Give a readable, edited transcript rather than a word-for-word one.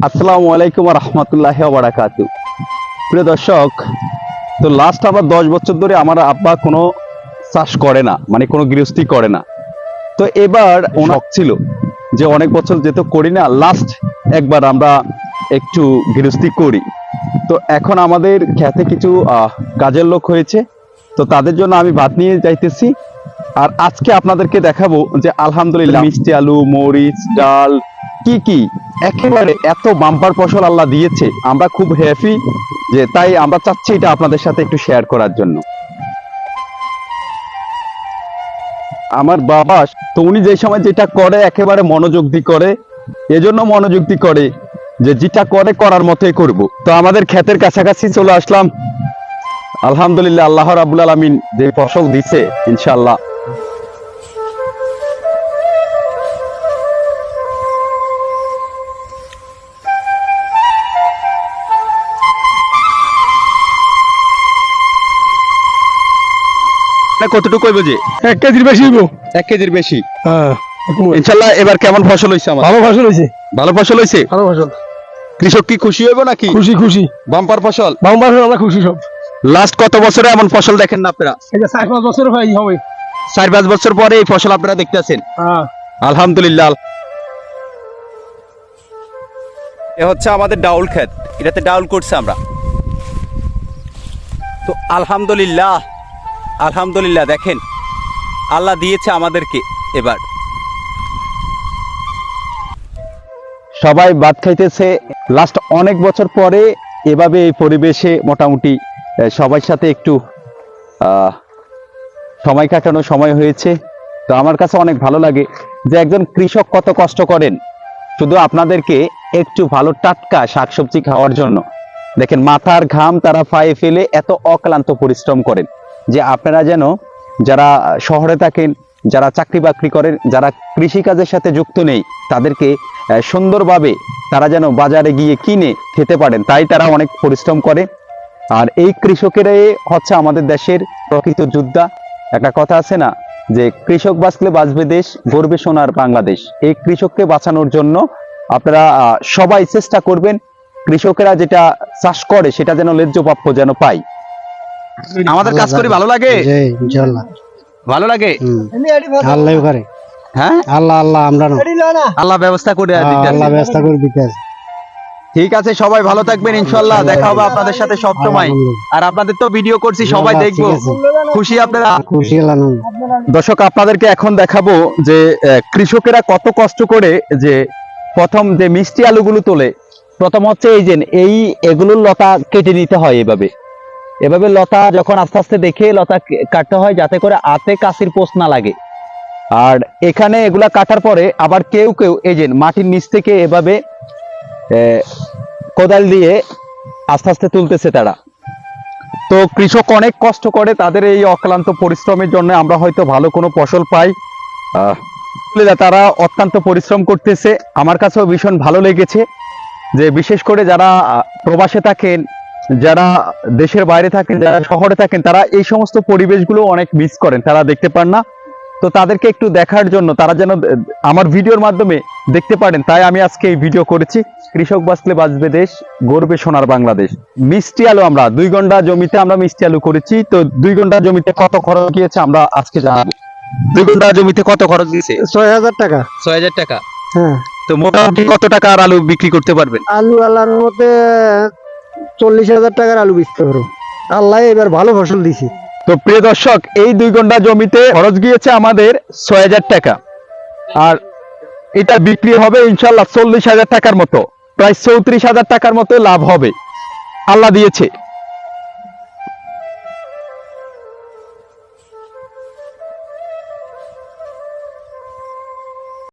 আসসালামু আলাইকুম ওয়া রাহমাতুল্লাহি ওয়া বারাকাতুহু। প্রিয় দর্শক, তো লাস্ট আবার 10 বছর ধরে আমার আব্বা কোনো চাষ করে না, মানে কোনো গৃহস্থী করে না। তো এবার শখ ছিল যে অনেক বছর যেহেতু করি না, লাস্ট একবার আমরা একটু গৃহস্থী করি। তো এখন আমাদের খেতে কিছু কাজের লোক হয়েছে, তো তাদের জন্য আমি ভাত নিয়ে যাইতেছি। আর আজকে আপনাদেরকে দেখাবো যে আলহামদুলিল্লাহ মিষ্টি আলু, মরিচ, ডাল, কি একেবারে এত বাম্পার ফসল আল্লাহ দিয়েছে, আমরা খুব হ্যাপি। যে তাই আমরা চাচ্ছি এটা আপনাদের সাথে একটু শেয়ার করার জন্য। আমার বাবা, তো উনি যে সময় যেটা করে একেবারে মনোযোগ দিয়ে করে, এজন্য মনোযোগ দিয়ে করে যে যেটা করে করার মতোই করব। তো আমাদের ক্ষেতের কাছাকাছি চলে আসলাম। আলহামদুলিল্লাহ, আল্লাহ রাব্বুল আলামিন যে ফসল দিছে ইনশাআল্লাহ। কতটুকু হইব যে 1 কেজির বেশি হইব। 1 কেজির বেশি। হ্যাঁ, ইনশাআল্লাহ। এবার কেমন ফসল হইছে? আমার ভালো ফসল হইছে। ভালো ফসল হইছে। ভালো ফসল। কৃষক কি খুশি হইব নাকি? খুশি খুশি। বাম্পার ফসল। বাম্পার ফসল, আমরা খুশি সব। লাস্ট কত বছরে এমন ফসল দেখেন না আপনারা? এই যে 4-5 বছর হয় হবে। 4-5 বছর পরে এই ফসল আপনারা দেখতেছেন। হ্যাঁ, আলহামদুলিল্লাহ। এ হচ্ছে আমাদের ডাউল ক্ষেত, এটাতে ডাউল করছে আমরা। তো আলহামদুলিল্লাহ, আলহামদুলিল্লাহ। দেখেন আল্লাহ দিয়েছে আমাদেরকে। এবার সবাই ভাত খাইতেছে লাস্ট অনেক বছর পরে, এভাবে এই পরিবেশে মোটামুটি সবার সাথে একটু সময় কাটানো সময় হয়েছে। তো আমার কাছে অনেক ভালো লাগে যে একজন কৃষক কত কষ্ট করেন শুধু আপনাদেরকে একটু ভালো টাটকা শাকসবজি খাওয়ার জন্য। দেখেন মাথার ঘাম তারা পায়ে ফেলে এত অক্লান্ত পরিশ্রম করেন, যে আপনারা যেন যারা শহরে থাকেন, যারা চাকরি বাকরি করেন, যারা কৃষিকাজের সাথে যুক্ত নেই, তাদেরকে সুন্দরভাবে তারা যেন বাজারে গিয়ে কিনে খেতে পারেন, তাই তারা অনেক পরিশ্রম করে। আর এই কৃষকেরাই হচ্ছে আমাদের দেশের প্রকৃত যোদ্ধা। একটা কথা আছে না যে কৃষক বাঁচলে বাঁচবে দেশ, গর্বে সোনার বাংলাদেশ। এই কৃষককে বাঁচানোর জন্য আপনারা সবাই চেষ্টা করবেন, কৃষকেরা যেটা চাষ করে সেটা যেন ন্যায্য প্রাপ্য যেন পাই। আমাদের কাজ করে ভালো লাগে, ভালো লাগে। আল্লাহ করে। হ্যাঁ, আল্লাহ আল্লাহ, আমরা আল্লাহ ব্যবস্থা করে দিতে, আল্লাহ ব্যবস্থা করে দিতে। ঠিক আছে, সবাই ভালো থাকবেন। ইনশাআল্লাহ দেখা হবে আপনাদের সাথে সব সময়। আর আপনাদের তো ভিডিও করছি, সবাই দেখবো। খুশি আপনারা? খুশি হলাম। দর্শক, আপনাদেরকে এখন দেখাবো যে কৃষকেরা কত কষ্ট করে যে প্রথম যে মিষ্টি আলুগুলো তোলে। প্রথম হচ্ছে এই যে এগুলোর লতা কেটে নিতে হয়। এভাবে লতা যখন আস্তে আস্তে দেখে লতা কাটতে হয়, যাতে করে হাতে কাশির পোষ না লাগে। আর এখানে এগুলা কাটার পরে আবার কেউ কেউ এই যে মাটির নিচ থেকে এভাবে কোদাল দিয়ে আস্তে আস্তে তুলতেছে তারা। তো কৃষক অনেক কষ্ট করে, তাদের এই অক্লান্ত পরিশ্রমের জন্য আমরা হয়তো ভালো কোনো ফসল পাই। তারা অত্যন্ত পরিশ্রম করতেছে। আমার কাছেও ভীষণ ভালো লেগেছে যে বিশেষ করে যারা প্রবাসে থাকেন, যারা দেশের বাইরে থাকেন, যারা শহরে থাকেন, তারা এই সমস্ত পরিবেশগুলো অনেক মিস করেন, তারা দেখতে পান না। তো তাদেরকে একটু দেখার জন্য, তারা যেন আমার ভিডিওর মাধ্যমে দেখতে পারেন, তাই আমি আজকে এই ভিডিও করেছি। কৃষক বাঁচলে বাঁচবে দেশ, গর্বে সোনার বাংলাদেশ। মিষ্টি আলু আমরা 2 ঘন্টা জমিতে আমরা মিষ্টি আলু করেছি। তো 2 ঘন্টা জমিতে কত খরচ গিয়েছে আমরা আজকে জানাবো। 2 ঘন্টা জমিতে কত খরচ গিয়েছে? 6000 টাকা। 6000 টাকা। হ্যাঁ। তো মোটামুটি কত টাকা আর আলু বিক্রি করতে পারবেন? আলু আল্লাহর মতে 40,000 টাকার আলু বেচতে পারো। আল্লাহ এবার ভালো ফসল দিছি। তো প্রিয় দর্শক, এই 2 ঘন্টা জমিতে খরচ গিয়েছে আমাদের 6000 টাকা। আর এটা বিক্রি হবে ইনশাল্লাহ 40,000 টাকার মতো, প্রায় 34,000 টাকার মতো লাভ হবে, আল্লাহ দিয়েছে।